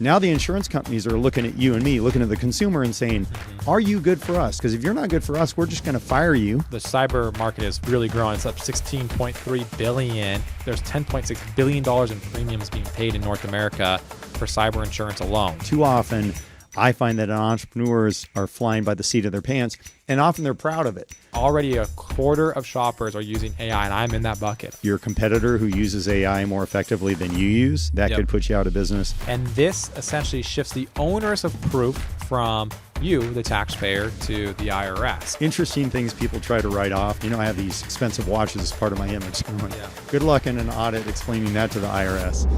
Now the insurance companies are looking at you and me, looking at the consumer and saying, are you good for us? Because if you're not good for us, we're just going to fire you. The cyber market is really growing. It's up $16.3 billion. There's $10.6 billion in premiums being paid in North America for cyber insurance alone. Too often, I find that entrepreneurs are flying by the seat of their pants, and often they're proud of it. Already a quarter of shoppers are using AI, and I'm in that bucket. Your competitor who uses AI more effectively than you use, that could put you out of business. And this essentially shifts the onus of proof from you, the taxpayer, to the IRS. Interesting things people try to write off. I have these expensive watches as part of my image. I'm like, good luck in an audit explaining that to the IRS.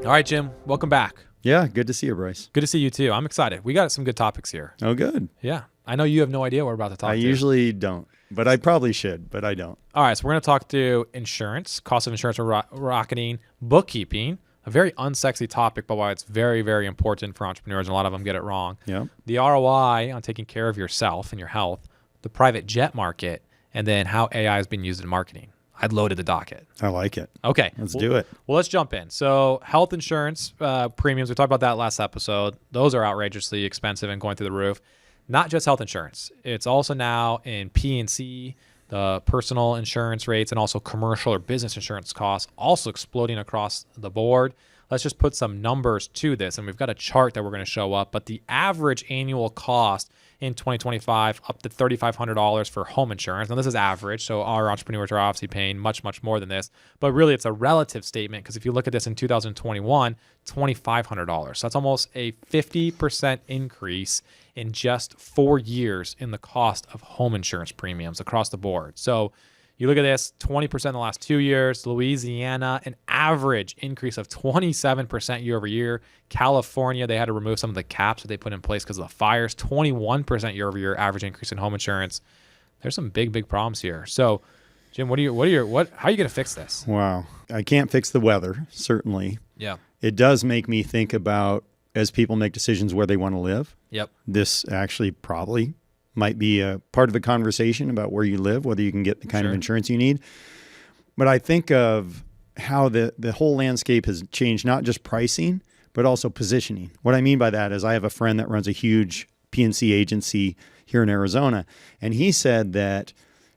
All right, Jim, welcome back. Yeah, good to see you, Bryce. Good to see you too. I'm excited. We got some good topics here. Oh, good. Yeah. I know you have no idea what we're about to talk I to. usually don't, but I probably should, but I don't. All right, so we're going to talk to insurance, cost of insurance rocketing, bookkeeping, a very unsexy topic, but why it's very, very important for entrepreneurs, and a lot of them get it wrong. Yeah. The ROI on taking care of yourself and your health, the private jet market, and then how AI has been used in marketing. I'd loaded the docket. I like it. Okay. Let's do it. Well, let's jump in. So health insurance premiums, we talked about that last episode. Those are outrageously expensive and going through the roof. Not just health insurance. It's also now in P&C, the personal insurance rates, and also commercial or business insurance costs also exploding across the board. Let's just put some numbers to this, and we've got a chart that we're going to show up, but the average annual cost in 2025 up to $3,500 for home insurance. Now, this is average, so our entrepreneurs are obviously paying much, much more than this, but really it's a relative statement, because if you look at this in 2021, $2,500. So that's almost a 50% increase in just 4 years in the cost of home insurance premiums across the board. So you look at this, 20% in the last 2 years. Louisiana, an average increase of 27% year over year. California, they had to remove some of the caps that they put in place because of the fires. 21% year over year average increase in home insurance. There's some big, big problems here. So, Jim, how are you going to fix this? Wow. I can't fix the weather, certainly. Yeah. It does make me think about, as people make decisions where they want to live. Yep. This actually probably might be a part of the conversation about where you live, whether you can get the kind of insurance you need. But I think of how the whole landscape has changed, not just pricing, but also positioning. What I mean by that is I have a friend that runs a huge P&C agency here in Arizona, and he said that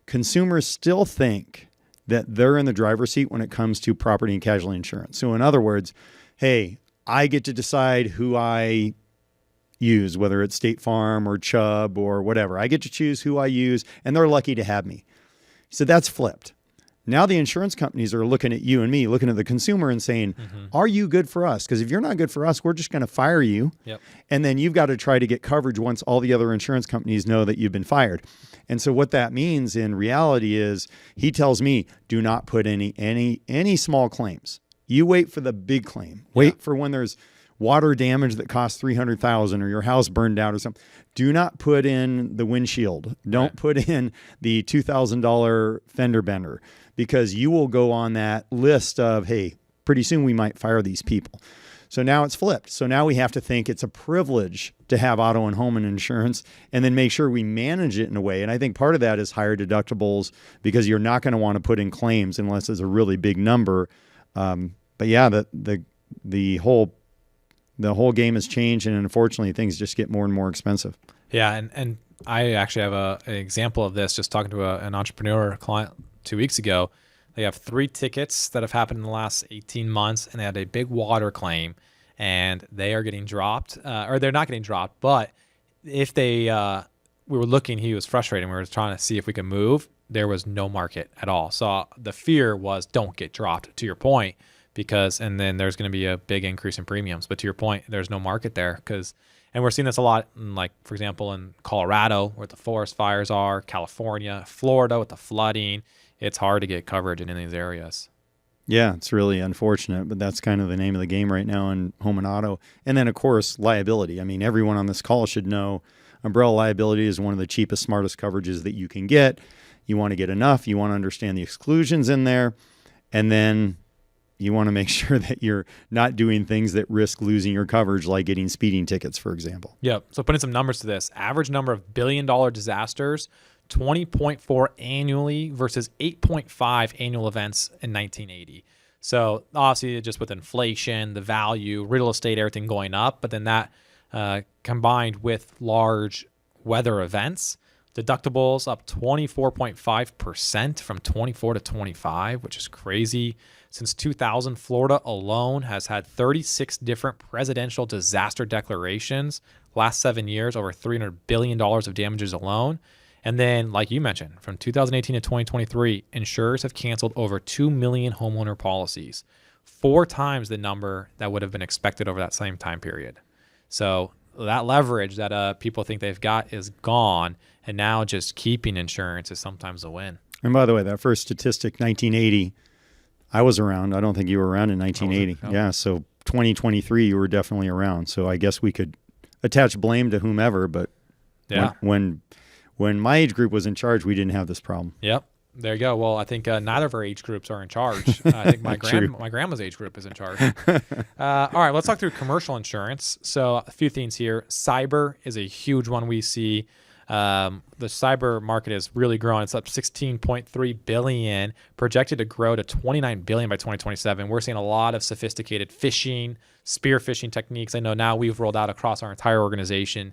consumers still think that they're in the driver's seat when it comes to property and casualty insurance. So in other words, hey, I get to decide who I use, whether it's State Farm or Chubb or whatever. I get to choose who I use, and they're lucky to have me. So that's flipped. Now the insurance companies are looking at you and me, looking at the consumer and saying, are you good for us? Because if you're not good for us, we're just going to fire you. Yep. And then you've got to try to get coverage once all the other insurance companies know that you've been fired. And so what that means in reality is he tells me, do not put any small claims. You wait for the big claim. Wait for when there's water damage that costs $300,000 or your house burned out or something. Do not put in the windshield. Don't put in the $2,000 fender bender, because you will go on that list of, hey, pretty soon we might fire these people. So now it's flipped. So now we have to think it's a privilege to have auto and home insurance, and then make sure we manage it in a way. And I think part of that is higher deductibles, because you're not going to want to put in claims unless it's a really big number. But yeah, the whole game has changed, and unfortunately things just get more and more expensive. Yeah, and I actually have an example of this, just talking to an entrepreneur client 2 weeks ago. They have 3 tickets that have happened in the last 18 months, and they had a big water claim, and they are getting dropped, or they're not getting dropped, but if we were looking, he was frustrated, we were trying to see if we could move, there was no market at all. So the fear was, don't get dropped, to your point, and then there's going to be a big increase in premiums. But to your point, there's no market there, and we're seeing this a lot, for example, in Colorado, where the forest fires are, California, Florida with the flooding. It's hard to get coverage in any of these areas. Yeah, it's really unfortunate, but that's kind of the name of the game right now in home and auto. And then, of course, liability. I mean, everyone on this call should know umbrella liability is one of the cheapest, smartest coverages that you can get. You want to get enough. You want to understand the exclusions in there. And then you want to make sure that you're not doing things that risk losing your coverage, like getting speeding tickets, for example. Yep. So putting some numbers to this, average number of billion-dollar disasters, 20.4 annually versus 8.5 annual events in 1980. So obviously just with inflation, the value, real estate, everything going up, but then that combined with large weather events, deductibles up 24.5% from 24 to 25, which is crazy. Since 2000, Florida alone has had 36 different presidential disaster declarations. Last 7 years, over $300 billion of damages alone. And then, like you mentioned, from 2018 to 2023, insurers have canceled over 2 million homeowner policies, 4 times the number that would have been expected over that same time period. So that leverage that people think they've got is gone, and now just keeping insurance is sometimes a win. And by the way, that first statistic, 1980, I was around. I don't think you were around in 1980. Oh. Yeah, so 2023, you were definitely around. So I guess we could attach blame to whomever, but Yeah. when my age group was in charge, we didn't have this problem. Yep. There you go. Well, I think neither of our age groups are in charge. I think my grandma's age group is in charge. All right, let's talk through commercial insurance. So a few things here. Cyber is a huge one we see. The cyber market is really growing. It's up 16.3 billion, projected to grow to 29 billion by 2027. We're seeing a lot of sophisticated phishing, spear phishing techniques. I know now we've rolled out across our entire organization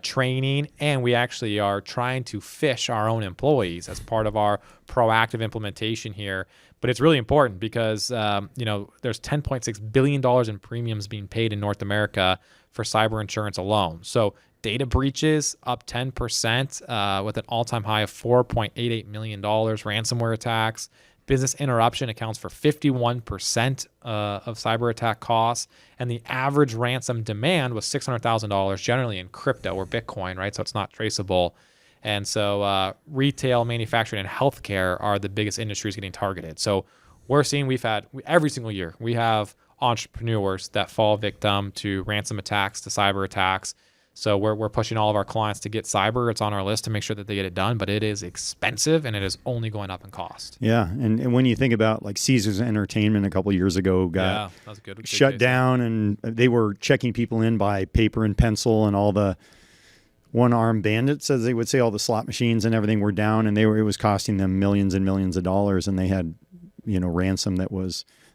training, and we actually are trying to phish our own employees as part of our proactive implementation here. But it's really important because there's $10.6 billion in premiums being paid in North America for cyber insurance alone. So data breaches up 10% with an all-time high of $4.88 million. Ransomware attacks. Business interruption accounts for 51% of cyber attack costs. And the average ransom demand was $600,000, generally in crypto or Bitcoin, right? So it's not traceable. And so retail, manufacturing, and healthcare are the biggest industries getting targeted. So we're seeing every single year, we have entrepreneurs that fall victim to ransom attacks, to cyber attacks. So we're pushing all of our clients to get cyber. It's on our list to make sure that they get it done, but it is expensive and it is only going up in cost. Yeah, and when you think about like Caesars Entertainment a couple of years ago got that was good shut down, and they were checking people in by paper and pencil, and all the one-armed bandits, as they would say, all the slot machines and everything were down, and it was costing them millions and millions of dollars, and they had ransom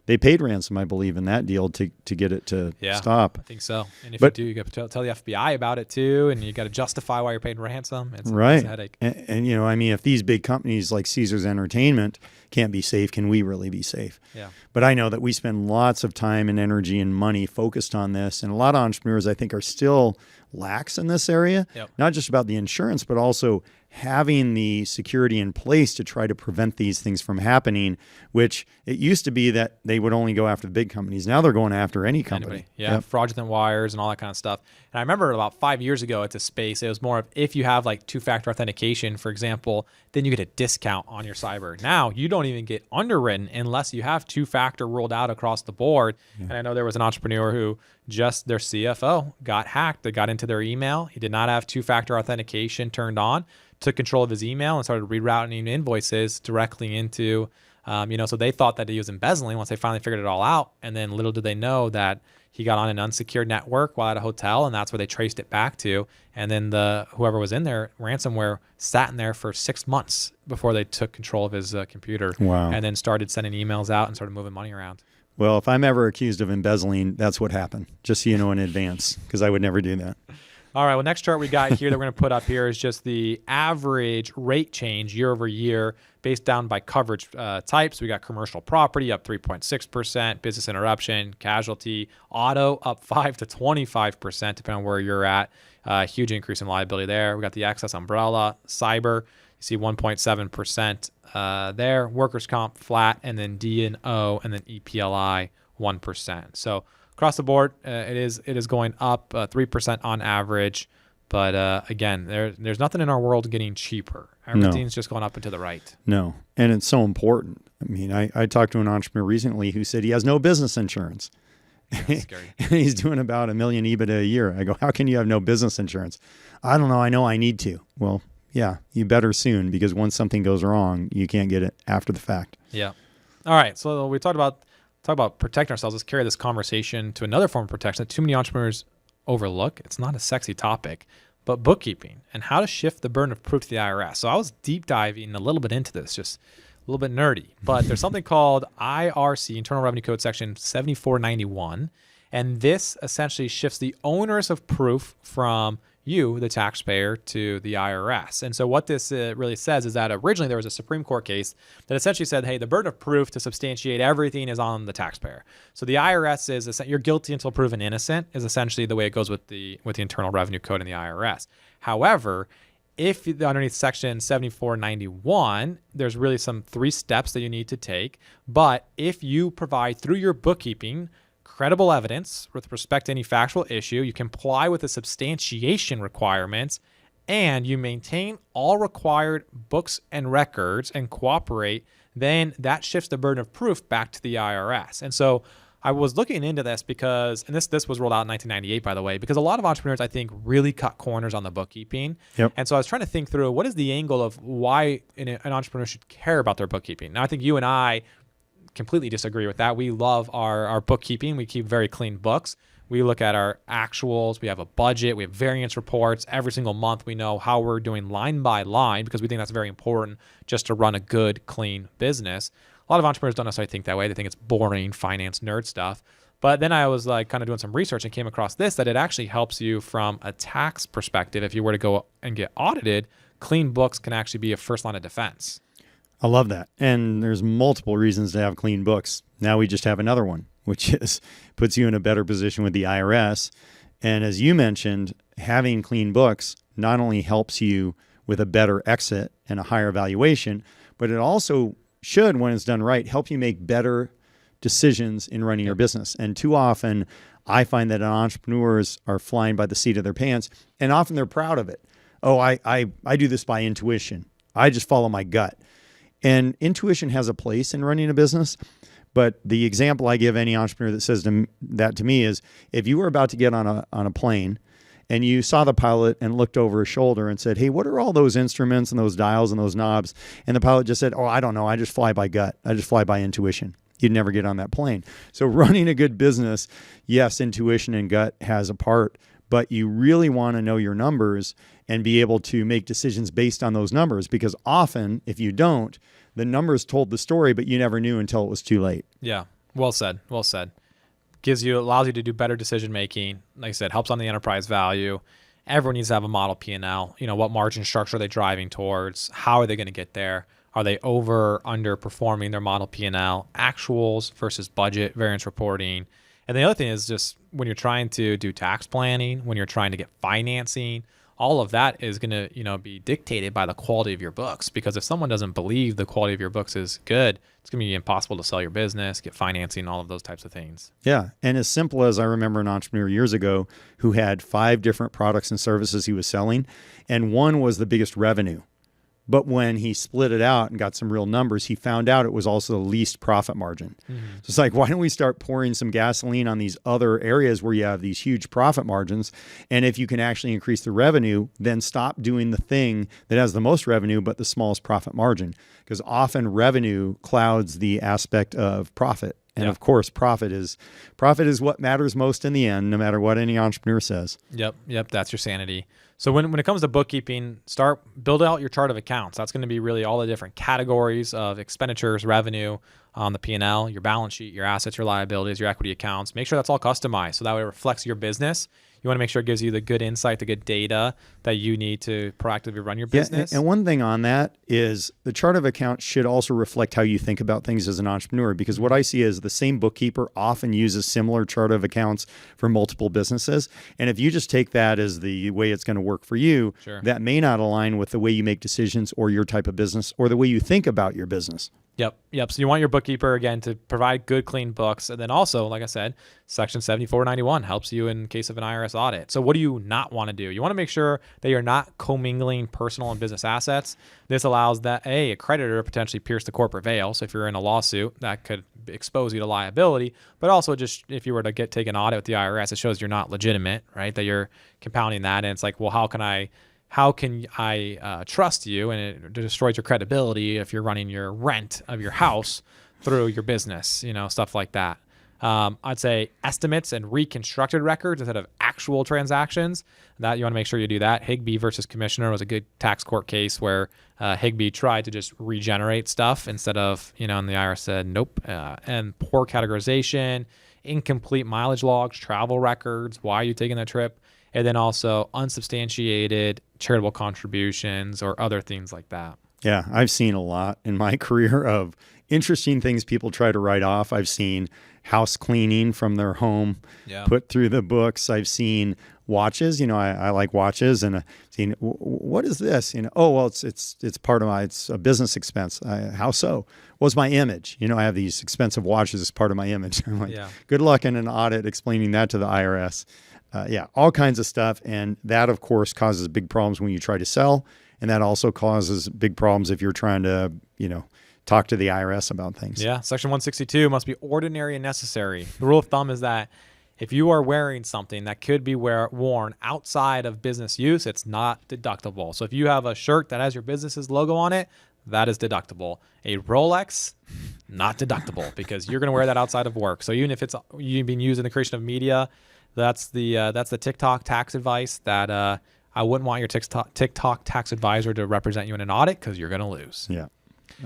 they paid ransom, I believe, in that deal to get it to stop. I think so. And if you do, you got to tell the FBI about it too, and you got to justify why you're paying ransom. It's a headache. And if these big companies like Caesars Entertainment can't be safe, can we really be safe? Yeah. But I know that we spend lots of time and energy and money focused on this, and a lot of entrepreneurs, I think, are still lax in this area. Yep. Not just about the insurance, but also having the security in place to try to prevent these things from happening, which it used to be that they would only go after the big companies. Now they're going after any company. Anybody. Yeah, yep. Fraudulent wires and all that kind of stuff. And I remember about 5 years ago at the space, it was more of if you have like two-factor authentication, for example, then you get a discount on your cyber. Now you don't even get underwritten unless you have two-factor rolled out across the board. Yeah. And I know there was an entrepreneur who just their CFO got hacked. They got into their email. He did not have two-factor authentication turned on. Took control of his email and started rerouting invoices directly into, so they thought that he was embezzling once they finally figured it all out. And then little did they know that he got on an unsecured network while at a hotel, and that's where they traced it back to. And then whoever was in there, ransomware, sat in there for 6 months before they took control of his computer. Wow. And then started sending emails out and started moving money around. Well, if I'm ever accused of embezzling, that's what happened, just so you know in advance, because I would never do that. All right, well, next chart we got here that we're going to put up here is just the average rate change year over year based down by coverage types. We got commercial property up 3.6%, business interruption, casualty, auto up 5 to 25%, depending on where you're at. Huge increase in liability there. We got the excess umbrella, cyber, you see 1.7% there, workers' comp flat, and then D&O, and then EPLI 1%. So across the board, it is going up 3% on average. But again, there's nothing in our world getting cheaper. Everything's just going up and to the right. No, and it's so important. I mean, I talked to an entrepreneur recently who said he has no business insurance. That's scary. He's doing about $1 million EBITDA a year. I go, how can you have no business insurance? I don't know. I know I need to. Well, yeah, you better soon, because once something goes wrong, you can't get it after the fact. Yeah. All right. So we talked about protecting ourselves. Let's carry this conversation to another form of protection that too many entrepreneurs overlook. It's not a sexy topic, but bookkeeping and how to shift the burden of proof to the IRS. So I was deep diving a little bit into this, just a little bit nerdy, but there's something called IRC, Internal Revenue Code Section 7491. And this essentially shifts the onus of proof from you, the taxpayer, to the IRS. And so what this really says is that originally there was a Supreme Court case that essentially said, hey, the burden of proof to substantiate everything is on the taxpayer. So the IRS is, you're guilty until proven innocent is essentially the way it goes with the Internal Revenue Code and the IRS. However, if underneath Section 7491, there's really some 3 steps that you need to take. But if you provide through your bookkeeping credible evidence with respect to any factual issue, you comply with the substantiation requirements, and you maintain all required books and records and cooperate, then that shifts the burden of proof back to the IRS. And so I was looking into this because, and this was rolled out in 1998, by the way, because a lot of entrepreneurs, I think, really cut corners on the bookkeeping. Yep. And so I was trying to think through what is the angle of why an entrepreneur should care about their bookkeeping. Now, I think you and I completely disagree with that. We love our bookkeeping. We keep very clean books. We look at our actuals. We have a budget. We have variance reports. Every single month, we know how we're doing line by line because we think that's very important just to run a good, clean business. A lot of entrepreneurs don't necessarily think that way. They think it's boring finance nerd stuff. But then I was like kind of doing some research and came across this, that it actually helps you from a tax perspective. If you were to go and get audited, clean books can actually be a first line of defense. I love that. And there's multiple reasons to have clean books. Now we just have another one, which is puts you in a better position with the IRS. And as you mentioned, having clean books not only helps you with a better exit and a higher valuation, but it also should, when it's done right, help you make better decisions in running your business. And too often, I find that entrepreneurs are flying by the seat of their pants, and often they're proud of it. Oh, I do this by intuition. I just follow my gut. And intuition has a place in running a business. But the example I give any entrepreneur that says that to me is, if you were about to get on a plane and you saw the pilot and looked over his shoulder and said, hey, what are all those instruments and those dials and those knobs? And the pilot just said, oh, I don't know. I just fly by gut. I just fly by intuition. You'd never get on that plane. So running a good business, yes, intuition and gut has a part, but you really want to know your numbers and be able to make decisions based on those numbers, because often if you don't, the numbers told the story, but you never knew until it was too late. Yeah. Well said. Well said. Allows you to do better decision making. Like I said, helps on the enterprise value. Everyone needs to have a model P&L. You know, what margin structure are they driving towards? How are they going to get there? Are they underperforming their model P&L? Actuals versus budget, variance reporting. And the other thing is just when you're trying to do tax planning, when you're trying to get financing, all of that is going to, be dictated by the quality of your books. Because if someone doesn't believe the quality of your books is good, it's going to be impossible to sell your business, get financing, all of those types of things. Yeah. And as simple as I remember an entrepreneur years ago who had 5 different products and services he was selling, and one was the biggest revenue. But when he split it out and got some real numbers, he found out it was also the least profit margin. Mm-hmm. So it's like, why don't we start pouring some gasoline on these other areas where you have these huge profit margins? And if you can actually increase the revenue, then stop doing the thing that has the most revenue but the smallest profit margin. Because often revenue clouds the aspect of profit. And of course, profit is what matters most in the end, no matter what any entrepreneur says. Yep. That's your sanity. So when it comes to bookkeeping, build out your chart of accounts. That's going to be really all the different categories of expenditures, revenue on the P&L, your balance sheet, your assets, your liabilities, your equity accounts. Make sure that's all customized so that way it reflects your business. You want to make sure it gives you the good insight, the good data that you need to proactively run your business. And one thing on that is the chart of accounts should also reflect how you think about things as an entrepreneur, because what I see is the same bookkeeper often uses similar chart of accounts for multiple businesses. And if you just take that as the way it's going to work for you, Sure. That may not align with the way you make decisions or your type of business or the way you think about your business. Yep. So you want your bookkeeper, again, to provide good, clean books. And then also, like I said, Section 7491 helps you in case of an IRS audit. So what do you not want to do? You want to make sure that you're not commingling personal and business assets. This allows that, a creditor to potentially pierce the corporate veil. So if you're in a lawsuit, that could expose you to liability. But also just if you were to take an audit with the IRS, it shows you're not legitimate, right? That you're compounding that. And it's like, well, how can I trust you? And it destroys your credibility if you're running your rent of your house through your business, stuff like that. I'd say estimates and reconstructed records instead of actual transactions. That you want to make sure you do that. Higbee versus Commissioner was a good tax court case where Higbee tried to just regenerate stuff instead of, and the IRS said nope. And poor categorization, incomplete mileage logs, travel records, why are you taking that trip? And then also unsubstantiated charitable contributions or other things like that. Yeah, I've seen a lot in my career of interesting things people try to write off. I've seen house cleaning from their home put through the books. I've seen watches. I like watches, and I've seen what is this? Oh well, it's part of it's a business expense. How so? Was my image? I have these expensive watches as part of my image. I'm like, good luck in an audit explaining that to the IRS. All kinds of stuff, and that of course causes big problems when you try to sell, and that also causes big problems if you're trying to talk to the IRS about things. Yeah, Section 162 must be ordinary and necessary. The rule of thumb is that if you are wearing something that could be worn outside of business use, it's not deductible. So if you have a shirt that has your business's logo on it, that is deductible. A Rolex, not deductible because you're going to wear that outside of work. So even if it's you've been used in the creation of media, that's the TikTok tax advice that I wouldn't want your TikTok tax advisor to represent you in an audit because you're going to lose. Yeah.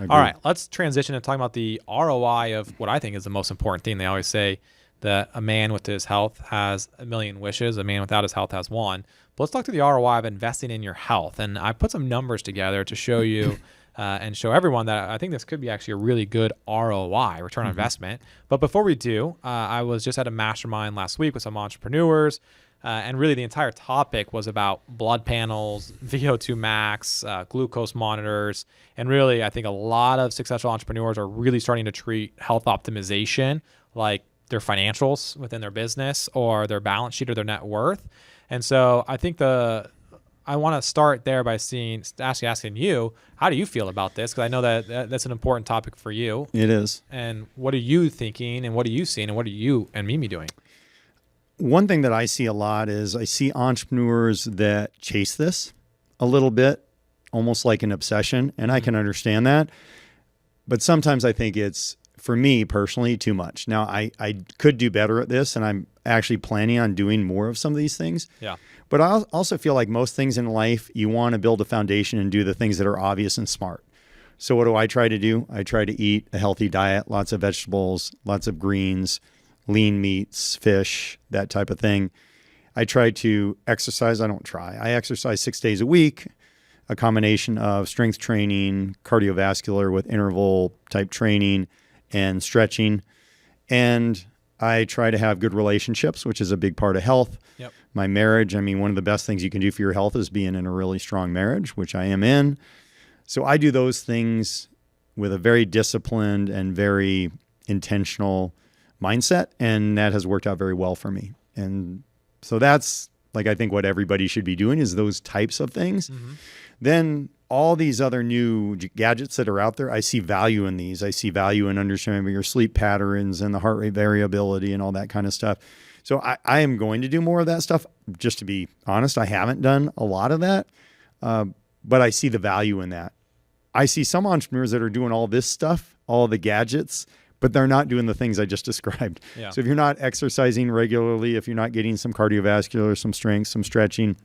All right, let's transition to talking about the ROI of what I think is the most important thing. They always say that a man with his health has a million wishes, a man without his health has one. But let's talk to the ROI of investing in your health. And I put some numbers together to show you and show everyone that I think this could be actually a really good ROI, return on investment. But before we do, I was just at a mastermind last week with some entrepreneurs. And really the entire topic was about blood panels, VO2 max, glucose monitors. And really, I think a lot of successful entrepreneurs are really starting to treat health optimization like their financials within their business or their balance sheet or their net worth. And so I think I want to start there by asking you, how do you feel about this? Because I know that that's an important topic for you. It is. And what are you thinking and what are you seeing and what are you and Mimi doing? One thing that I see a lot is I see entrepreneurs that chase this a little bit, almost like an obsession, and I can understand that. But sometimes I think it's, for me personally, too much. Now, I could do better at this, and I'm actually planning on doing more of some of these things. Yeah. But I also feel like most things in life, you want to build a foundation and do the things that are obvious and smart. So what do I try to do? I try to eat a healthy diet, lots of vegetables, lots of greens, lean meats, fish, that type of thing. I try to exercise. I exercise 6 days a week, a combination of strength training, cardiovascular with interval type training and stretching. And I try to have good relationships, which is a big part of health. Yep. My marriage, one of the best things you can do for your health is being in a really strong marriage, which I am in. So I do those things with a very disciplined and very intentional mindset, and that has worked out very well for me. And so that's I think what everybody should be doing is those types of things. Mm-hmm. Then all these other new gadgets that are out there, I see value in these. I see value in understanding your sleep patterns and the heart rate variability and all that kind of stuff. So I am going to do more of that stuff. Just to be honest, I haven't done a lot of that, but I see the value in that. I see some entrepreneurs that are doing all this stuff, all the gadgets, but they're not doing the things I just described. Yeah. So if you're not exercising regularly, if you're not getting some cardiovascular, some strength, some stretching,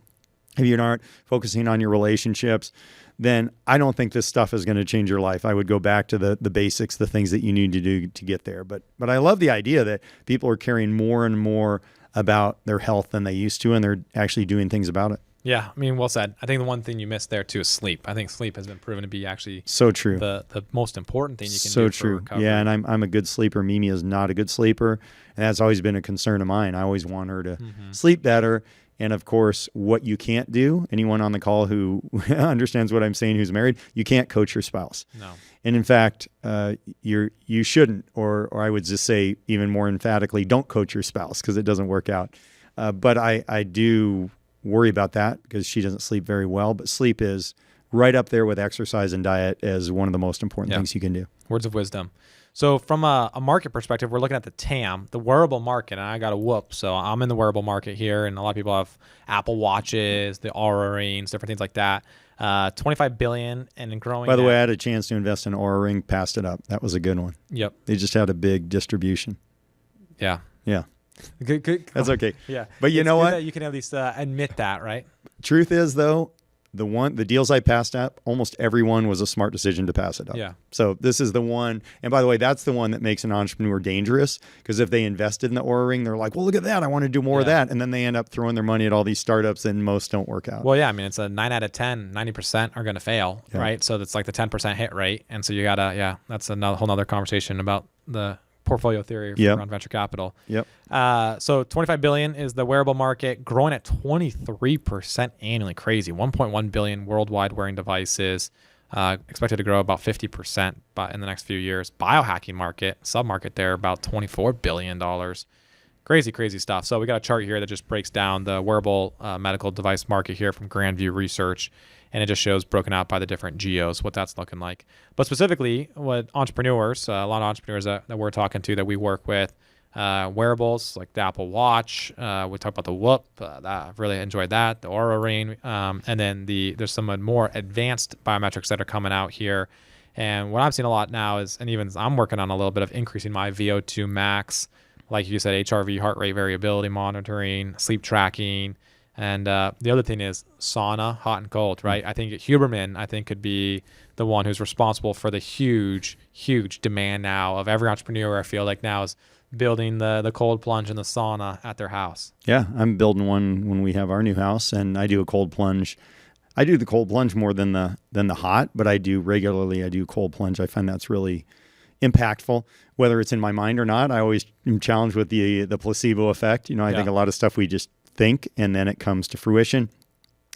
if you're not focusing on your relationships, then I don't think this stuff is going to change your life. I would go back to the basics, the things that you need to do to get there. But I love the idea that people are caring more and more about their health than they used to, and they're actually doing things about it. Yeah, well said. I think the one thing you missed there too is sleep. I think sleep has been proven to be actually so true. The most important thing you can do so for true. recovery. Yeah, and I'm a good sleeper. Mimi is not a good sleeper, and that's always been a concern of mine. I always want her to sleep better. And of course, what you can't do, anyone on the call who understands what I'm saying who's married, you can't coach your spouse. No. And in fact, you shouldn't, or I would just say even more emphatically, don't coach your spouse because it doesn't work out. But I do worry about that because she doesn't sleep very well. But sleep is right up there with exercise and diet as one of the most important things you can do. Words of wisdom. So from a market perspective, we're looking at the TAM, the wearable market, and I got a whoop. So I'm in the wearable market here, and a lot of people have Apple Watches, the Aura Rings, different things like that. $25 billion and growing. By the way, I had a chance to invest in Aura Ring, passed it up. That was a good one. Yep. They just had a big distribution. Yeah. Yeah. Good. That's okay. Yeah. But you It's know good what? that you can at least admit that, right? Truth is, though, the deals I passed up, almost everyone was a smart decision to pass it up. Yeah. So this is the one. And by the way, that's the one that makes an entrepreneur dangerous, because if they invested in the Oura Ring, they're like, well, look at that. I want to do more of that. And then they end up throwing their money at all these startups, and most don't work out. Well, yeah. I mean, it's a 9 out of 10, 90% are going to fail, right? So that's like the 10% hit rate. And so you got to, that's another whole nother conversation about the portfolio theory around venture capital. Yep. So 25 billion is the wearable market, growing at 23% annually. Crazy. 1.1 billion worldwide wearing devices, expected to grow about 50% in the next few years. Biohacking market, sub-market there, about $24 billion. Crazy stuff. So we got a chart here that just breaks down the wearable medical device market here from Grandview Research. And it just shows broken out by the different geos, what that's looking like. But specifically, what entrepreneurs, a lot of entrepreneurs that we're talking to, that we work with, wearables like the Apple Watch, we talked about the Whoop, I've really enjoyed that, the Oura Ring, and then there's some more advanced biometrics that are coming out here. And what I'm seeing a lot now is, and even I'm working on a little bit of increasing my VO2 max, like you said, HRV, heart rate variability monitoring, sleep tracking. And the other thing is sauna, hot and cold, right? I think Huberman, could be the one who's responsible for the huge demand now of every entrepreneur. I feel like now is building the cold plunge and the sauna at their house. Yeah, I'm building one when we have our new house, and I do a cold plunge. I do the cold plunge more than the hot, but I do cold plunge. I find that's really impactful, whether it's in my mind or not. I always am challenged with the placebo effect. I think a lot of stuff we just think, and then it comes to fruition.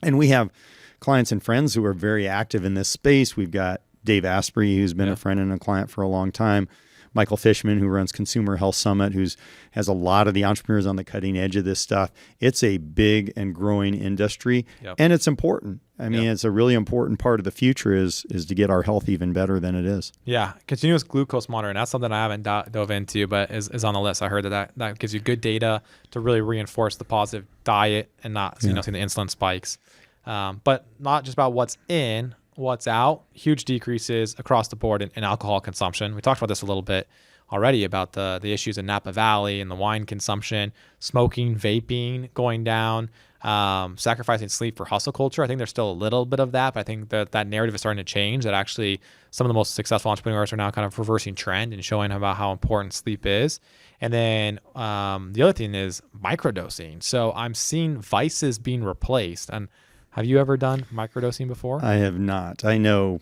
And we have clients and friends who are very active in this space. We've got Dave Asprey, who's been a friend and a client for a long time. Michael Fishman, who runs Consumer Health Summit, has a lot of the entrepreneurs on the cutting edge of this stuff. It's a big and growing industry, and it's important. I mean, it's a really important part of the future is to get our health even better than it is. Yeah, continuous glucose monitoring. That's something I haven't dove into, but is on the list. I heard that gives you good data to really reinforce the positive diet and not seeing the insulin spikes. But not just about what's in, what's out. Huge decreases across the board in alcohol consumption. We talked about this a little bit already about the issues in Napa Valley and the wine consumption, smoking, vaping going down, sacrificing sleep for hustle culture. I think there's still a little bit of that, but I think that narrative is starting to change, that actually some of the most successful entrepreneurs are now kind of reversing trend and showing about how important sleep is. And then the other thing is microdosing. So I'm seeing vices being replaced. And have you ever done microdosing before? I have not. I know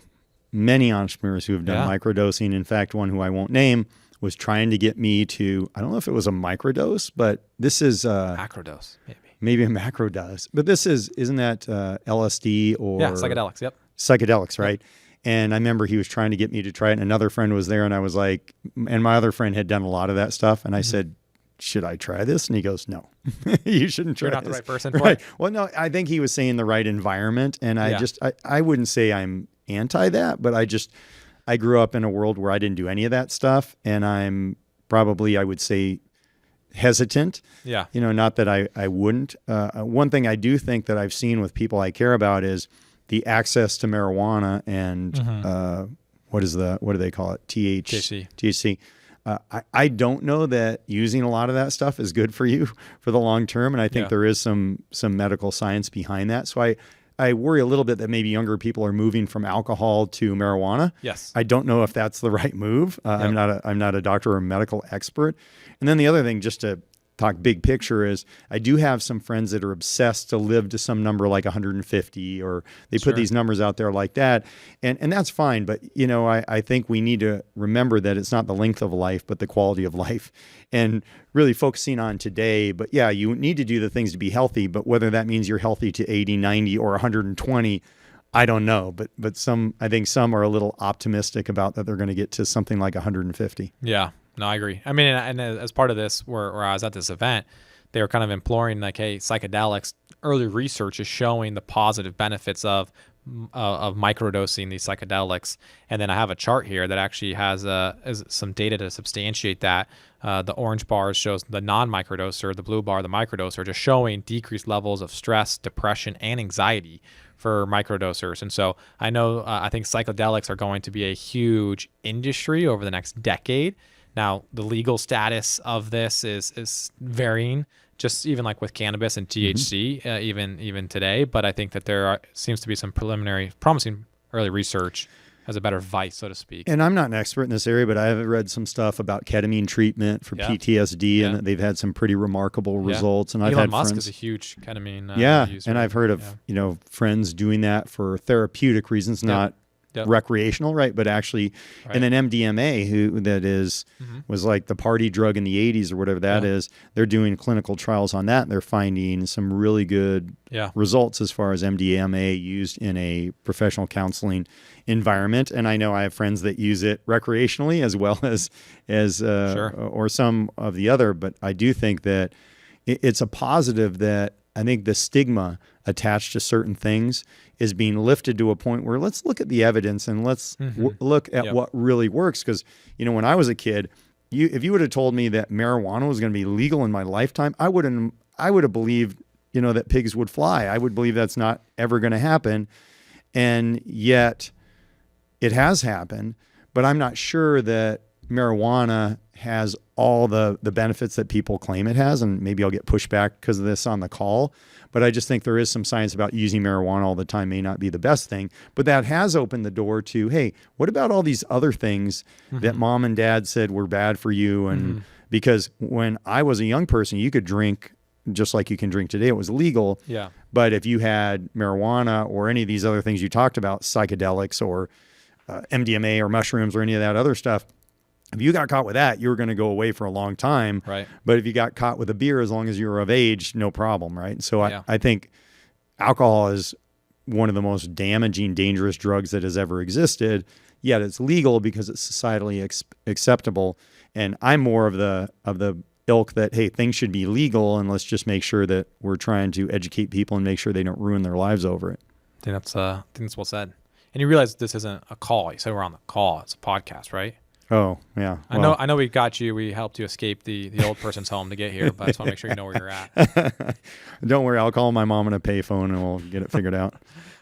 many entrepreneurs who have done microdosing. In fact, one who I won't name was trying to get me to, I don't know if it was a microdose, but this is macrodose, maybe a macrodose. But isn't that LSD or psychedelics? Yep, psychedelics, right? And I remember he was trying to get me to try it, and another friend was there, and I was like, and my other friend had done a lot of that stuff, and I said, should I try this? And he goes, no, you shouldn't try this. You're not the right person for it. Well, no, I think he was saying the right environment. And I wouldn't say I'm anti that, but I grew up in a world where I didn't do any of that stuff. And I'm probably, I would say, hesitant. Yeah. Not that I wouldn't. One thing I do think that I've seen with people I care about is the access to marijuana and what do they call it? THC. I don't know that using a lot of that stuff is good for you for the long term. And I think there is some medical science behind that. So I worry a little bit that maybe younger people are moving from alcohol to marijuana. Yes. I don't know if that's the right move. I'm not a doctor or a medical expert. And then the other thing, just to talk big picture, is I do have some friends that are obsessed to live to some number like 150, or they put these numbers out there like that. And that's fine. But, I think we need to remember that it's not the length of life, but the quality of life, and really focusing on today. But you need to do the things to be healthy, but whether that means you're healthy to 80, 90, or 120, I don't know. But I think some are a little optimistic about that they're going to get to something like 150. Yeah. No, I agree. I mean, and as part of this, where I was at this event, they were kind of imploring like, hey, psychedelics, early research is showing the positive benefits of microdosing these psychedelics. And then I have a chart here that actually has some data to substantiate that. The orange bars shows the non-microdoser, the blue bar, the microdoser, just showing decreased levels of stress, depression, and anxiety for microdosers. And so I know, I think psychedelics are going to be a huge industry over the next decade. Now, the legal status of this is varying, just even like with cannabis and THC, even today. But I think that seems to be some preliminary, promising early research as a better advice, so to speak. And I'm not an expert in this area, but I have read some stuff about ketamine treatment for PTSD, and they've had some pretty remarkable results. And I've had Musk friends, is a huge ketamine user. and I've heard of friends doing that for therapeutic reasons, not recreational, right? But actually, and then MDMA, was like the party drug in the 80s or whatever that is. They're doing clinical trials on that, and they're finding some really good results as far as MDMA used in a professional counseling environment. And I know I have friends that use it recreationally as well as or some of the other. But I do think that it's a positive that I think the stigma attached to certain things is being lifted to a point where let's look at the evidence and let's look at what really works. Because, when I was a kid, if you would have told me that marijuana was going to be legal in my lifetime, I would have believed, that pigs would fly. I would believe that's not ever going to happen. And yet it has happened, but I'm not sure that marijuana has all the benefits that people claim it has. And maybe I'll get pushback because of this on the call, but I just think there is some science about using marijuana all the time may not be the best thing, but that has opened the door to, hey, what about all these other things that mom and dad said were bad for you? And because when I was a young person, you could drink just like you can drink today. It was legal. Yeah. But if you had marijuana or any of these other things you talked about, psychedelics or MDMA or mushrooms or any of that other stuff, if you got caught with that, you were going to go away for a long time. Right. But if you got caught with a beer, as long as you were of age, no problem, right? So I think alcohol is one of the most damaging, dangerous drugs that has ever existed, yet it's legal because it's societally acceptable. And I'm more of the ilk that, hey, things should be legal, and let's just make sure that we're trying to educate people and make sure they don't ruin their lives over it. I think that's well said. And you realize this isn't a call. You said we're on the call. It's a podcast, right? Oh, yeah. Well, I know we got you. We helped you escape the old person's home to get here, but I just want to make sure you know where you're at. Don't worry. I'll call my mom on a payphone and we'll get it figured out.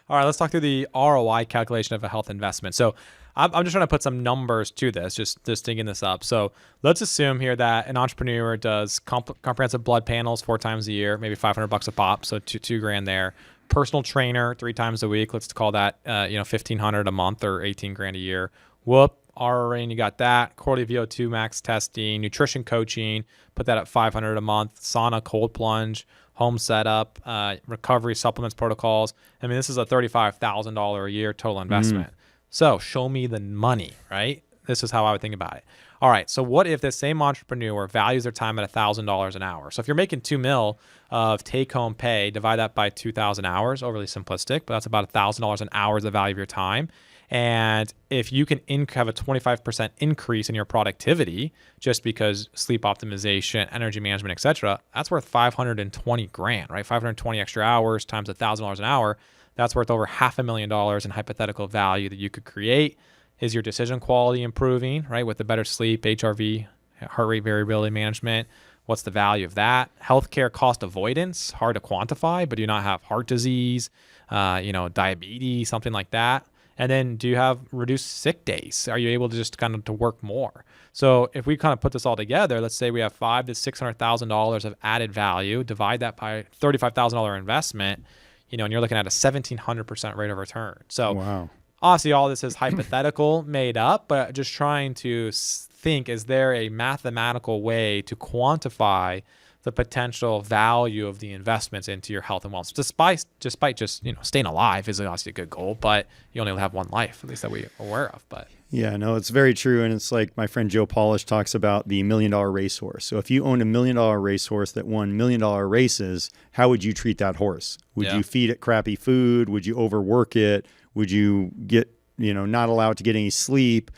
All right, let's talk through the ROI calculation of a health investment. So I'm just trying to put some numbers to this, just thinking this up. So let's assume here that an entrepreneur does comprehensive blood panels 4 times a year, maybe $500 a pop, so $2,000 there. Personal trainer 3 times a week. Let's call that $1,500 a month or $18,000 a year. Whoop. RRA, and you got that. Quarterly VO2 max testing, nutrition coaching, put that at $500 a month. Sauna, cold plunge, home setup, recovery supplements protocols. I mean, this is a $35,000 a year total investment. So show me the money, right? This is how I would think about it. All right, so what if this same entrepreneur values their time at $1,000 an hour? So if you're making $2 million of take-home pay, divide that by 2,000 hours, overly simplistic, but that's about $1,000 an hour is the value of your time. And if you can have a 25% increase in your productivity just because sleep optimization, energy management, et cetera, that's worth $520,000, right? 520 extra hours times $1,000 an hour. That's worth over $500,000 in hypothetical value that you could create. Is your decision quality improving, right? With the better sleep, HRV, heart rate variability management. What's the value of that? Healthcare cost avoidance, hard to quantify, but do you not have heart disease, diabetes, something like that? And then do you have reduced sick days? Are you able to just kind of to work more? So if we kind of put this all together, let's say we have $500,000 to $600,000 of added value, divide that by $35,000 investment, and you're looking at a 1,700% rate of return. So wow. Obviously all this is hypothetical, made up, but just trying to think, is there a mathematical way to quantify the potential value of the investments into your health and wellness, despite just staying alive is obviously a good goal, but you only have one life, at least that we're aware of. But yeah, no, it's very true. And it's like my friend Joe Polish talks about the $1 million racehorse. So if you owned $1 million racehorse that won $1 million races, how would you treat that horse? Would you feed it crappy food? Would you overwork it? Would you get, not allow it to get any sleep?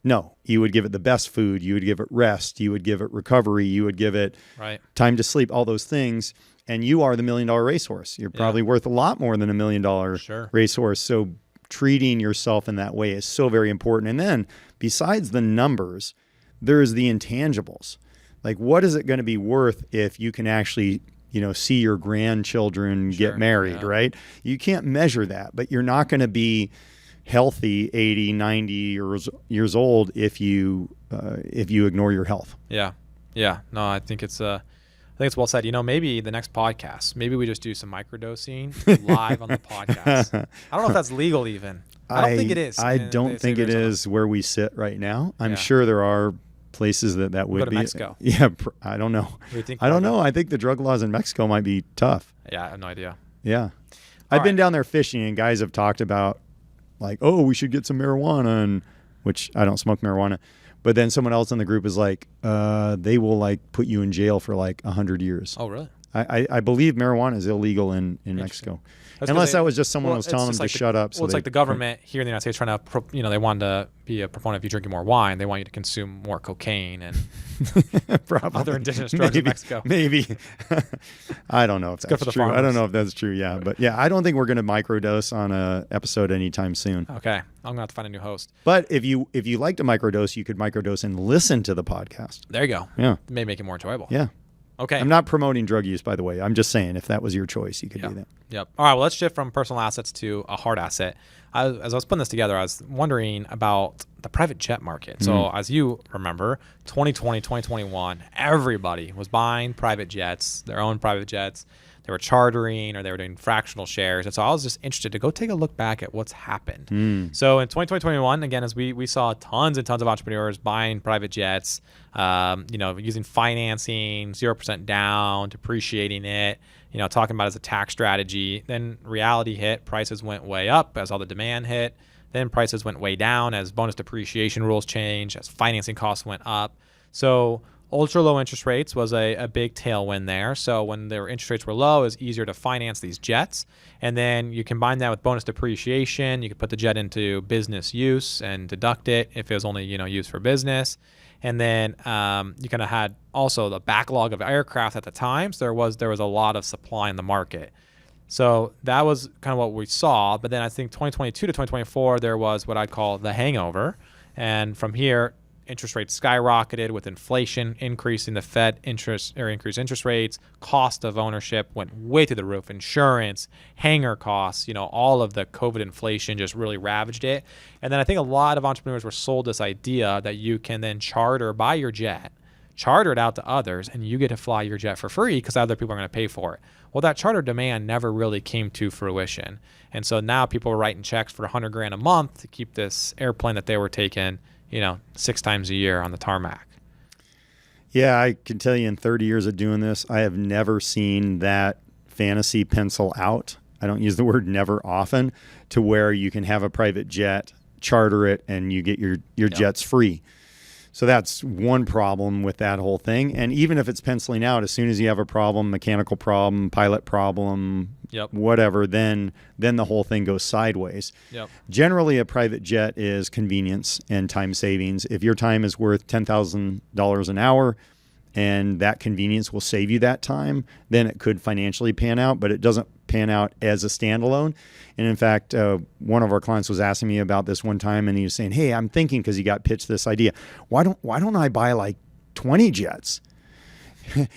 No, you would give it the best food. You would give it rest. You would give it recovery. You would give it time to sleep, all those things. And you are the $1 million racehorse. You're probably worth a lot more than $1 million racehorse. So treating yourself in that way is so very important. And then besides the numbers, there's the intangibles. Like, what is it going to be worth if you can actually, see your grandchildren get married, right? You can't measure that, but you're not going to be healthy 80, 90 years old if you ignore your health. Yeah. No, I think it's well said. Maybe the next podcast, maybe we just do some microdosing live on the podcast. I don't know if that's legal even. I don't think it is. I don't think it is where we sit right now. I'm Yeah. sure there are places that would Go to be. Mexico. Yeah, I don't know. I don't know. I think the drug laws in Mexico might be tough. Yeah, I have no idea. Yeah. I've been down there fishing, and guys have talked about like, oh, we should get some marijuana, and which I don't smoke marijuana. But then someone else in the group is like, they will like put you in jail for like 100 years. Oh, really? I believe marijuana is illegal in Mexico. Unless that was just someone was telling them to shut up. Well, it's like the government here in the United States trying to, they wanted to be a proponent of you drinking more wine. They want you to consume more cocaine and other indigenous drugs in Mexico. Maybe. I don't know if that's true. I don't know if that's true. Yeah. But yeah, I don't think we're going to microdose on a episode anytime soon. Okay. I'm going to have to find a new host. But if you like to microdose, you could microdose and listen to the podcast. There you go. Yeah. It may make it more enjoyable. Yeah. Okay. I'm not promoting drug use, by the way. I'm just saying if that was your choice, you could do that. Yep. All right. Well, let's shift from personal assets to a hard asset. As I was putting this together, I was wondering about the private jet market. So as you remember, 2020, 2021, everybody was buying private jets, their own private jets. They were chartering or they were doing fractional shares. And so I was just interested to go take a look back at what's happened. So in 2020, 2021, again, as we saw tons and tons of entrepreneurs buying private jets, using financing, 0% down, depreciating it, talking about it as a tax strategy. Then reality hit, prices went way up as all the demand hit. Then prices went way down as bonus depreciation rules changed, as financing costs went up. So ultra low interest rates was a big tailwind there. So when their interest rates were low, it was easier to finance these jets. And then you combine that with bonus depreciation. You could put the jet into business use and deduct it if it was only used for business. And then you kind of had also the backlog of aircraft at the time. So there was a lot of supply in the market. So that was kind of what we saw. But then I think 2022 to 2024, there was what I'd call the hangover. And from here, interest rates skyrocketed with inflation increasing the Fed increased interest rates. Cost of ownership went way through the roof. Insurance, hangar costs, all of the COVID inflation just really ravaged it. And then I think a lot of entrepreneurs were sold this idea that you can then buy your jet, charter it out to others, and you get to fly your jet for free because other people are going to pay for it. Well, that charter demand never really came to fruition. And so now people are writing checks for $100,000 a month to keep this airplane that they were taking 6 times a year on the tarmac. Yeah, I can tell you in 30 years of doing this, I have never seen that fantasy pencil out. I don't use the word never often, to where you can have a private jet, charter it, and you get your jets free. So that's one problem with that whole thing. And even if it's penciling out, as soon as you have a problem, mechanical problem, pilot problem, whatever, then the whole thing goes sideways. Generally, a private jet is convenience and time savings. If your time is worth $10,000 an hour and that convenience will save you that time, then it could financially pan out, but it doesn't pan out as a standalone. And in fact, one of our clients was asking me about this one time, and he was saying, hey, I'm thinking, because he got pitched this idea, why don't I buy like 20 jets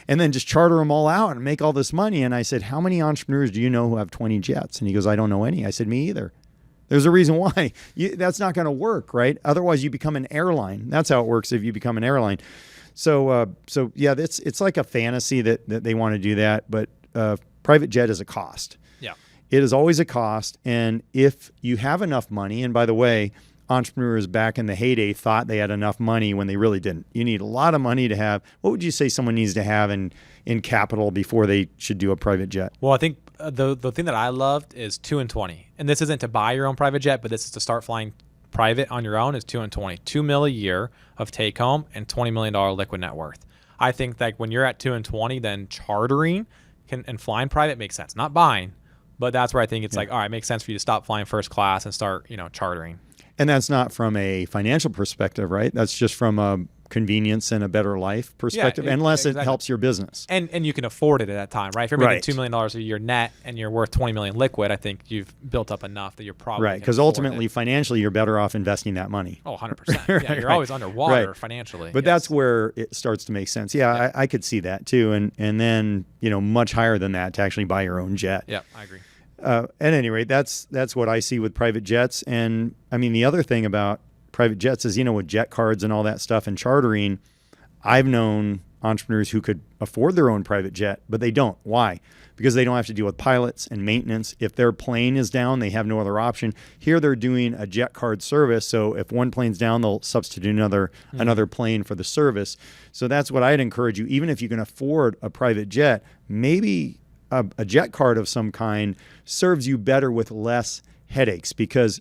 and then just charter them all out and make all this money? And I said, how many entrepreneurs do you know who have 20 jets? And he goes, I don't know any. I said, me either. There's a reason why. That's not going to work, right? Otherwise, you become an airline. That's how it works if you become an airline. So yeah, it's like a fantasy that they want to do that, but private jet is a cost. Yeah. It is always a cost. And if you have enough money, and by the way, entrepreneurs back in the heyday thought they had enough money when they really didn't. You need a lot of money to have. What would you say someone needs to have in capital before they should do a private jet? Well, I think the thing that I loved is 2 and 20. And this isn't to buy your own private jet, but this is to start flying private on your own, is 2 and 20. $2 million a year of take home and $20 million liquid net worth. I think that when you're at 2 and 20, then chartering and flying private makes sense. Not buying, but that's where I think it's like, all right, it makes sense for you to stop flying first class and start, chartering. And that's not from a financial perspective, right? That's just from a convenience and a better life perspective, unless it helps your business. And you can afford it at that time, right? If you're making $2 million a year net and you're worth $20 million liquid, I think you've built up enough that you're probably right. Because ultimately, financially, you're better off investing that money. Oh, 100%. Yeah, you're always underwater financially. But that's where it starts to make sense. Yeah, I could see that too. And then, much higher than that to actually buy your own jet. Yeah, I agree. At any rate, that's what I see with private jets. And I mean, the other thing about private jets is, with jet cards and all that stuff and chartering, I've known entrepreneurs who could afford their own private jet, but they don't. Why? Because they don't have to deal with pilots and maintenance. If their plane is down, they have no other option. Here they're doing a jet card service. So if one plane's down, they'll substitute another plane for the service. So that's what I'd encourage you. Even if you can afford a private jet, maybe a jet card of some kind serves you better with less headaches, because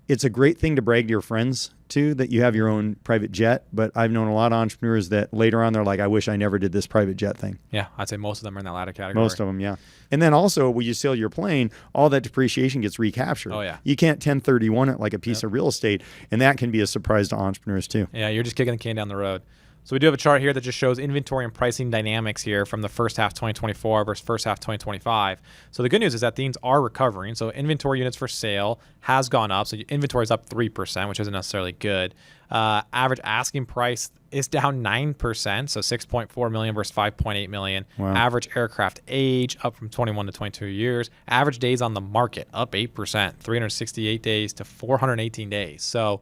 it's a great thing to brag to your friends too, that you have your own private jet. But I've known a lot of entrepreneurs that later on, they're like, I wish I never did this private jet thing. Yeah, I'd say most of them are in that latter category. Most of them, yeah. And then also, when you sell your plane, all that depreciation gets recaptured. Oh, yeah. You can't 1031 it like a piece of real estate, and that can be a surprise to entrepreneurs too. Yeah, you're just kicking the can down the road. So we do have a chart here that just shows inventory and pricing dynamics here from the first half 2024 versus first half 2025. So the good news is that things are recovering. So inventory units for sale has gone up. So inventory is up 3%, which isn't necessarily good. Average asking price is down 9%, so 6.4 million versus 5.8 million. Wow. Average aircraft age up from 21 to 22 years. Average days on the market up 8%, 368 days to 418 days. So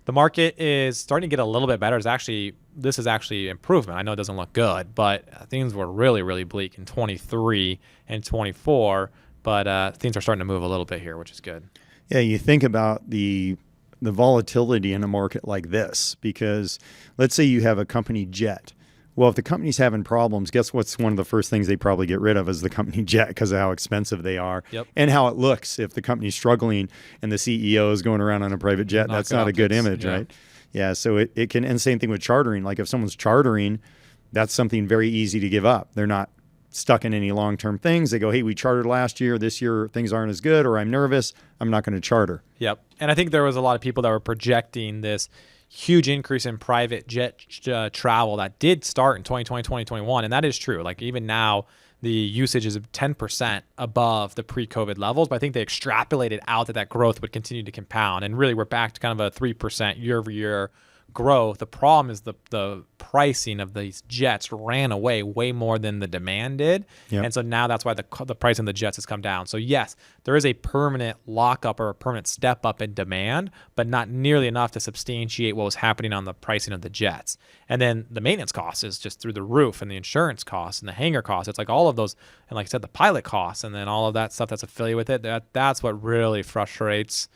the market is starting to get a little bit better. This is actually improvement. I know it doesn't look good, but things were really, really bleak in 23 and 24. But things are starting to move a little bit here, which is good. Yeah, you think about the volatility in a market like this, because let's say you have a company jet. Well, if the company's having problems, guess what's one of the first things they probably get rid of is the company jet, because of how expensive they are. Yep. And how it looks. If the company's struggling and the CEO is going around on a private jet, that's not a good image, right? Yeah, so it can, and same thing with chartering. Like if someone's chartering, that's something very easy to give up. They're not stuck in any long-term things. They go, hey, we chartered last year. This year things aren't as good, or I'm nervous. I'm not going to charter. Yep. And I think there was a lot of people that were projecting this huge increase in private jet travel that did start in 2020, 2021. And that is true. Like even now, the usage is 10% above the pre-COVID levels, but I think they extrapolated out that growth would continue to compound. And really, we're back to kind of a 3% year-over-year growth. The problem is the pricing of these jets ran away way more than the demand did. Yep. And so now that's why the price of the jets has come down. So yes, there is a permanent lockup or a permanent step up in demand, but not nearly enough to substantiate what was happening on the pricing of the jets. And then the maintenance cost is just through the roof, and the insurance costs and the hangar costs. It's like all of those, and like I said, the pilot costs, and then all of that stuff that's affiliated with it. That's what really frustrates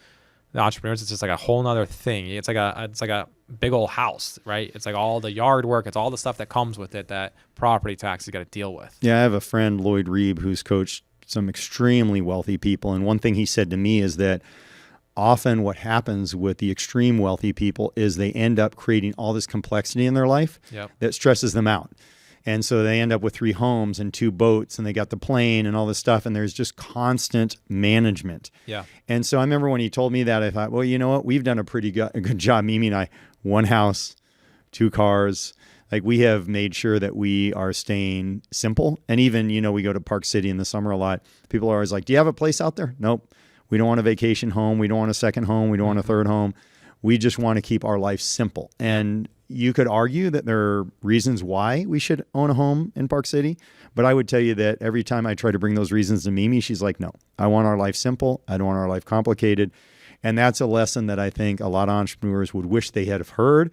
the entrepreneurs. It's just like a whole nother thing. It's like a big old house, right? It's like all the yard work. It's all the stuff that comes with it that property tax has got to deal with. Yeah, I have a friend, Lloyd Reeb, who's coached some extremely wealthy people. And one thing he said to me is that often what happens with the extreme wealthy people is they end up creating all this complexity in their life that stresses them out. And so they end up with 3 homes and 2 boats, and they got the plane and all this stuff, and there's just constant management. Yeah. And so I remember when he told me that, I thought, well, you know what? We've done a pretty good job, Mimi and I. 1 house, 2 cars. Like we have made sure that we are staying simple. And even, we go to Park City in the summer a lot. People are always like, do you have a place out there? Nope. We don't want a vacation home. We don't want a second home. We don't want a third home. We just want to keep our life simple. And you could argue that there are reasons why we should own a home in Park City. But I would tell you that every time I try to bring those reasons to Mimi, she's like, no, I want our life simple. I don't want our life complicated. And that's a lesson that I think a lot of entrepreneurs would wish they had have heard,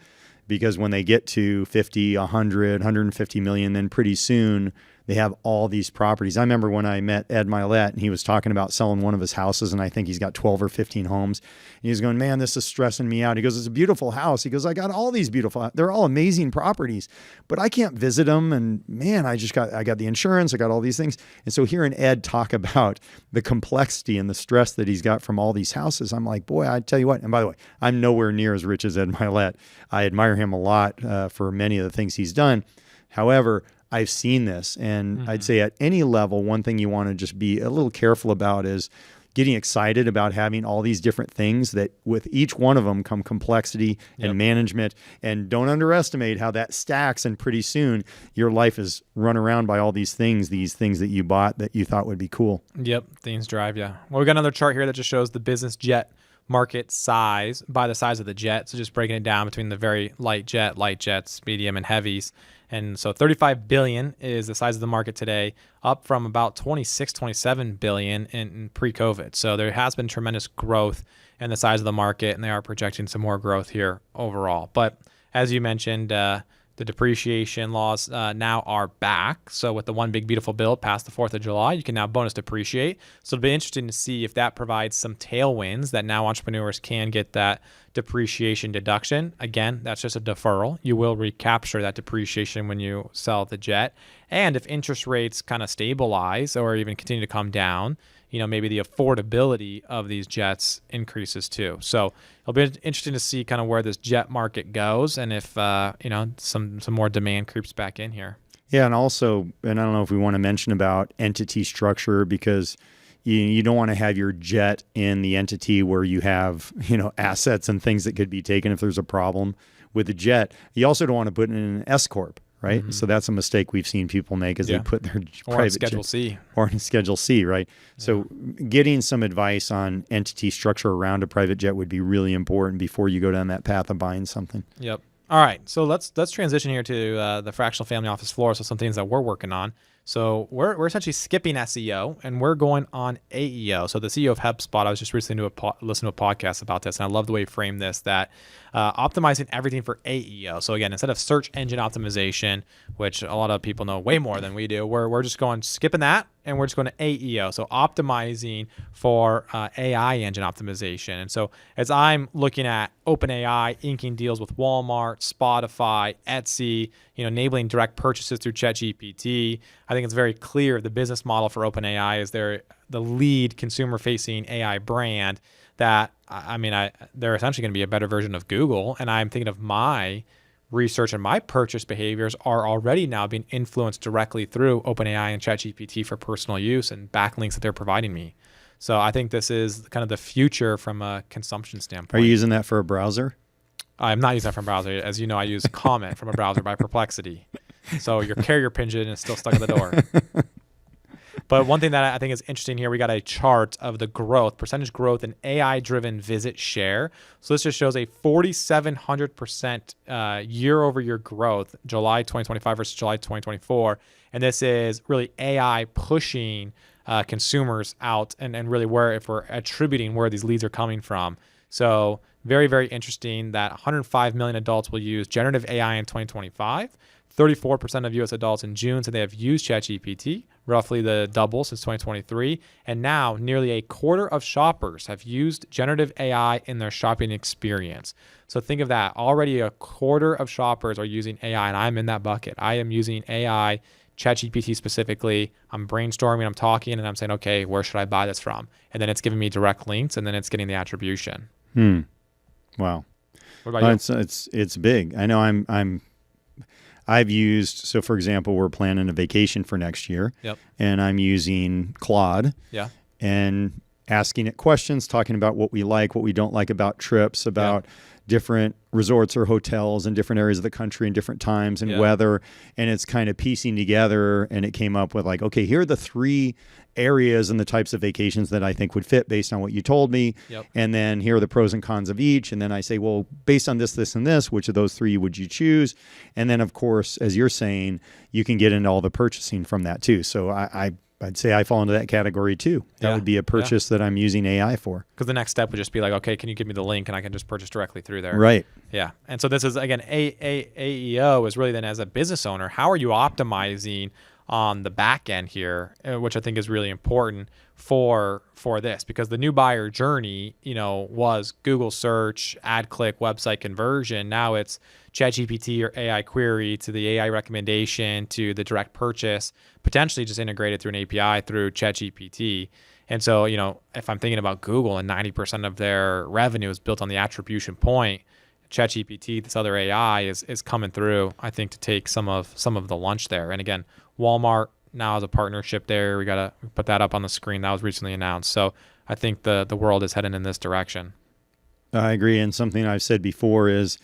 because when they get to 50, 100, 150 million, then pretty soon they have all these properties. I remember when I met Ed Milet, and he was talking about selling one of his houses, and I think he's got 12 or 15 homes. And he was going, man, this is stressing me out. He goes, it's a beautiful house. He goes, I got all these beautiful, they're all amazing properties, but I can't visit them. And man, I got the insurance. I got all these things. And so hearing Ed talk about the complexity and the stress that he's got from all these houses, I'm like, boy, I tell you what. And by the way, I'm nowhere near as rich as Ed Milet. I admire him a lot for many of the things he's done. However, I've seen this, and I'd say at any level, one thing you want to just be a little careful about is getting excited about having all these different things that with each one of them come complexity and management. And don't underestimate how that stacks, and pretty soon your life is run around by all these things that you bought that you thought would be cool. Yep, things drive you. Well, we got another chart here that just shows the business jet market size by the size of the jet. So just breaking it down between the very light jets, medium, and heavies. And so 35 billion is the size of the market today, up from about 26, 27 billion in pre-COVID. So there has been tremendous growth in the size of the market, and they are projecting some more growth here overall. But as you mentioned, the depreciation laws now are back. So with the One Big Beautiful Bill past the 4th of July, you can now bonus depreciate. So it'll be interesting to see if that provides some tailwinds that now entrepreneurs can get that depreciation deduction. Again, that's just a deferral. You will recapture that depreciation when you sell the jet. And if interest rates kind of stabilize or even continue to come down, maybe the affordability of these jets increases too. So it'll be interesting to see kind of where this jet market goes and if, some more demand creeps back in here. Yeah. And also, and I don't know if we want to mention about entity structure, because you don't want to have your jet in the entity where you have, assets and things that could be taken if there's a problem with the jet. You also don't want to put it in an S corp. Right. Mm-hmm. So that's a mistake we've seen people make, is they put their private Schedule C. Or in Schedule C, right? Yeah. So getting some advice on entity structure around a private jet would be really important before you go down that path of buying something. Yep. All right. So let's transition here to the fractional family office floor. So some things that we're working on. So we're essentially skipping SEO and we're going on AEO. So the CEO of HubSpot, I was just recently listening to a podcast about this, and I love the way he framed this, that optimizing everything for AEO. So again, instead of search engine optimization, which a lot of people know way more than we do, we're just skipping that, and we're just going to AEO. So optimizing for AI engine optimization. And so as I'm looking at OpenAI inking deals with Walmart, Spotify, Etsy, enabling direct purchases through ChatGPT, I think it's very clear the business model for OpenAI is they're the lead consumer-facing AI brand that, they're essentially going to be a better version of Google. And I'm thinking of my research and my purchase behaviors are already now being influenced directly through OpenAI and ChatGPT for personal use and backlinks that they're providing me. So I think this is kind of the future from a consumption standpoint. Are you using that for a browser? I'm not using that from a browser. As you know, I use Comment from a browser by Perplexity. So your carrier pigeon is still stuck at the door. But one thing that I think is interesting here, we got a chart of the percentage growth in AI-driven visit share. So this just shows a 4,700% year-over-year growth, July 2025 versus July 2024. And this is really AI pushing consumers out and really if we're attributing where these leads are coming from. So very, very interesting that 105 million adults will use generative AI in 2025. 34% of U.S. adults in June said they have used ChatGPT, roughly the double since 2023. And now nearly a quarter of shoppers have used generative AI in their shopping experience. So think of that. Already a quarter of shoppers are using AI, and I'm in that bucket. I am using AI, ChatGPT specifically. I'm brainstorming, I'm talking, and I'm saying, okay, where should I buy this from? And then it's giving me direct links, and then it's getting the attribution. Wow. What about you? It's big. I know I've used, so for example, we're planning a vacation for next year. Yep. And I'm using Claude. Yeah. And asking it questions, talking about what we like, what we don't like about trips, about different resorts or hotels in different areas of the country and different times and weather. And it's kind of piecing together, and it came up with like, okay, here are the 3 areas and the types of vacations that I think would fit based on what you told me. Yep. And then here are the pros and cons of each. And then I say, well, based on this, this, and this, which of those 3 would you choose? And then of course, as you're saying, you can get into all the purchasing from that too. So I'd say I fall into that category too. That would be a purchase that I'm using AI for. Because the next step would just be like, okay, can you give me the link and I can just purchase directly through there? Right. Yeah. And so this is, again, AEO is really then as a business owner, how are you optimizing on the back end here, which I think is really important for this, because the new buyer journey, was Google search, ad click, website conversion. Now it's ChatGPT or AI query to the AI recommendation to the direct purchase, potentially just integrated through an API through ChatGPT. And so, if I'm thinking about Google and 90% of their revenue is built on the attribution point, ChatGPT, this other AI is coming through, I think, to take some of the lunch there. And again, Walmart now has a partnership there. We got to put that up on the screen. That was recently announced. So I think the world is heading in this direction. I agree. And something I've said before is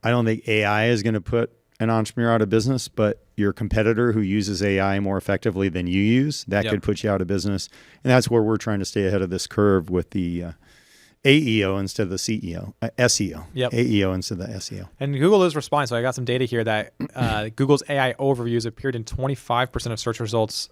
I don't think AI is going to put an entrepreneur out of business, but your competitor who uses AI more effectively than you use, that could put you out of business. And that's where we're trying to stay ahead of this curve with the AEO instead of the CEO, SEO. Yep. AEO instead of the SEO. And Google is responding. So I got some data here that Google's AI overviews appeared in 25% of search results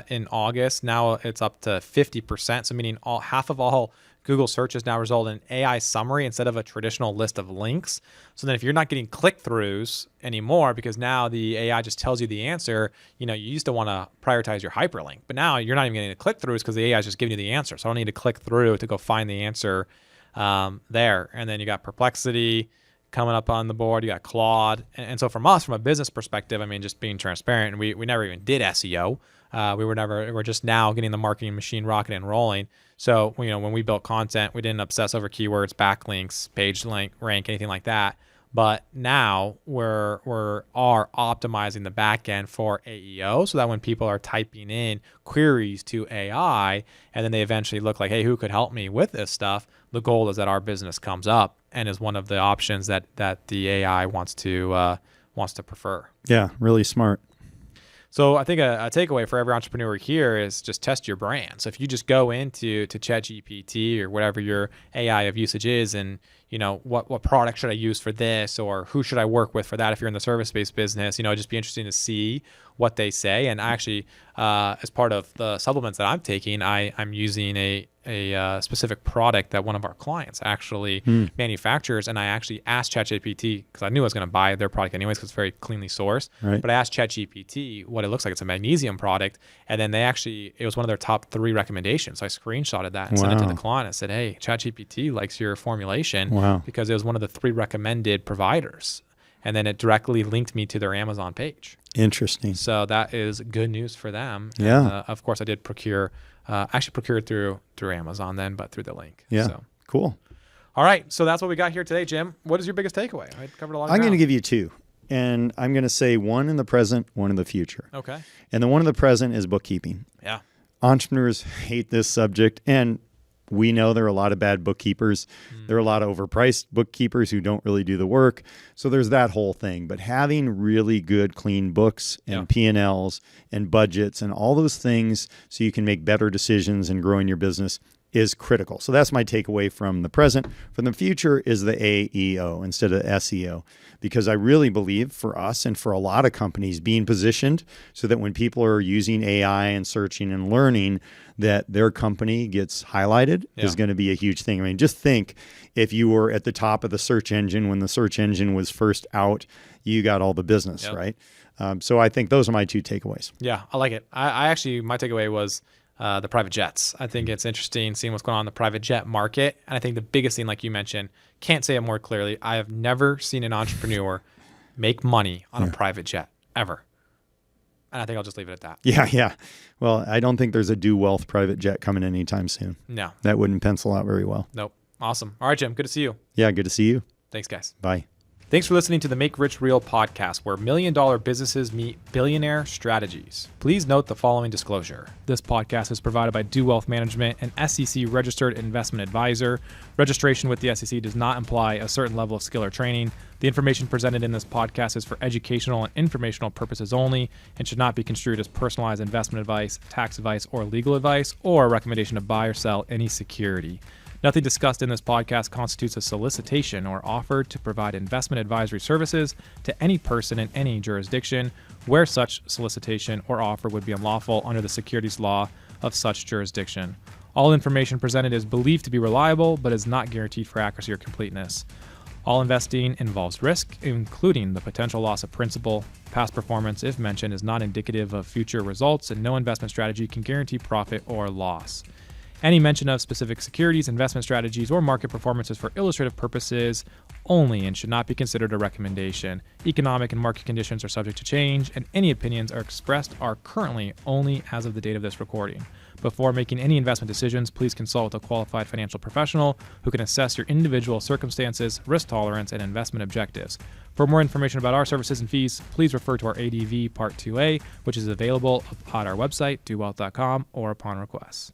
in August. Now it's up to 50%. So meaning half of all Google searches now result in AI summary instead of a traditional list of links. So then if you're not getting click-throughs anymore, because now the AI just tells you the answer, you used to want to prioritize your hyperlink, but now you're not even getting the click-throughs because the AI is just giving you the answer. So I don't need to click through to go find the answer there. And then you got Perplexity coming up on the board. You got Claude. And so from us, from a business perspective, I mean, just being transparent, we never even did SEO. We're just now getting the marketing machine rocking and rolling. So, when we built content, we didn't obsess over keywords, backlinks, page rank, anything like that. But now we are optimizing the back end for AEO so that when people are typing in queries to AI and then they eventually look like, hey, who could help me with this stuff? The goal is that our business comes up and is one of the options that the AI wants to prefer. Yeah, really smart. So I think a takeaway for every entrepreneur here is just test your brand. So if you just go into ChatGPT or whatever your AI of usage is, and what product should I use for this, or who should I work with for that? If you're in the service-based business, just be interesting to see what they say. And actually, as part of the supplements that I'm taking, I'm using a specific product that one of our clients actually manufactures. And I actually asked ChatGPT, because I knew I was going to buy their product anyways, because it's very cleanly sourced. Right. But I asked ChatGPT what it looks like. It's a magnesium product. And then it was one of their top 3 recommendations. So I screenshotted that and sent it to the client. I said, hey, ChatGPT likes your formulation because it was one of the 3 recommended providers. And then it directly linked me to their Amazon page. Interesting. So that is good news for them. Yeah. And, of course, I did procure it through Amazon then, but through the link. Yeah. So. Cool. All right. So that's what we got here today, Jim. What is your biggest takeaway? I covered a lot of I'm going to ground. give you 2. And I'm going to say one in the present, one in the future. Okay. And the one in the present is bookkeeping. Yeah. Entrepreneurs hate this subject. And we know there are a lot of bad bookkeepers. There are a lot of overpriced bookkeepers who don't really do the work. So there's that whole thing. But having really good, clean books and P&Ls and budgets and all those things so you can make better decisions and growing your business is critical. So that's my takeaway from the present. From the future is the AEO instead of SEO, because I really believe for us and for a lot of companies being positioned so that when people are using AI and searching and learning, that their company gets highlighted is going to be a huge thing. I mean, just think if you were at the top of the search engine when the search engine was first out, you got all the business, right? So I think those are my 2 takeaways. Yeah, I like it. I actually, my takeaway was the private jets. I think it's interesting seeing what's going on in the private jet market. And I think the biggest thing, like you mentioned, can't say it more clearly, I have never seen an entrepreneur make money on a private jet, ever. And I think I'll just leave it at that. Yeah. Well, I don't think there's a Do Wealth private jet coming anytime soon. No. That wouldn't pencil out very well. Nope. Awesome. All right, Jim. Good to see you. Yeah, good to see you. Thanks, guys. Bye. Thanks for listening to the Make Rich Real podcast, where $1 million businesses meet billionaire strategies. Please note the following disclosure. This podcast is provided by Do Wealth Management, an SEC-registered investment advisor. Registration with the SEC does not imply a certain level of skill or training. The information presented in this podcast is for educational and informational purposes only and should not be construed as personalized investment advice, tax advice, or legal advice, or a recommendation to buy or sell any security. Nothing discussed in this podcast constitutes a solicitation or offer to provide investment advisory services to any person in any jurisdiction where such solicitation or offer would be unlawful under the securities law of such jurisdiction. All information presented is believed to be reliable, but is not guaranteed for accuracy or completeness. All investing involves risk, including the potential loss of principal. Past performance, if mentioned, is not indicative of future results, and no investment strategy can guarantee profit or loss. Any mention of specific securities, investment strategies, or market performance is for illustrative purposes only and should not be considered a recommendation. Economic and market conditions are subject to change, and any opinions expressed are currently only as of the date of this recording. Before making any investment decisions, please consult with a qualified financial professional who can assess your individual circumstances, risk tolerance, and investment objectives. For more information about our services and fees, please refer to our ADV Part 2A, which is available on our website, dowealth.com, or upon request.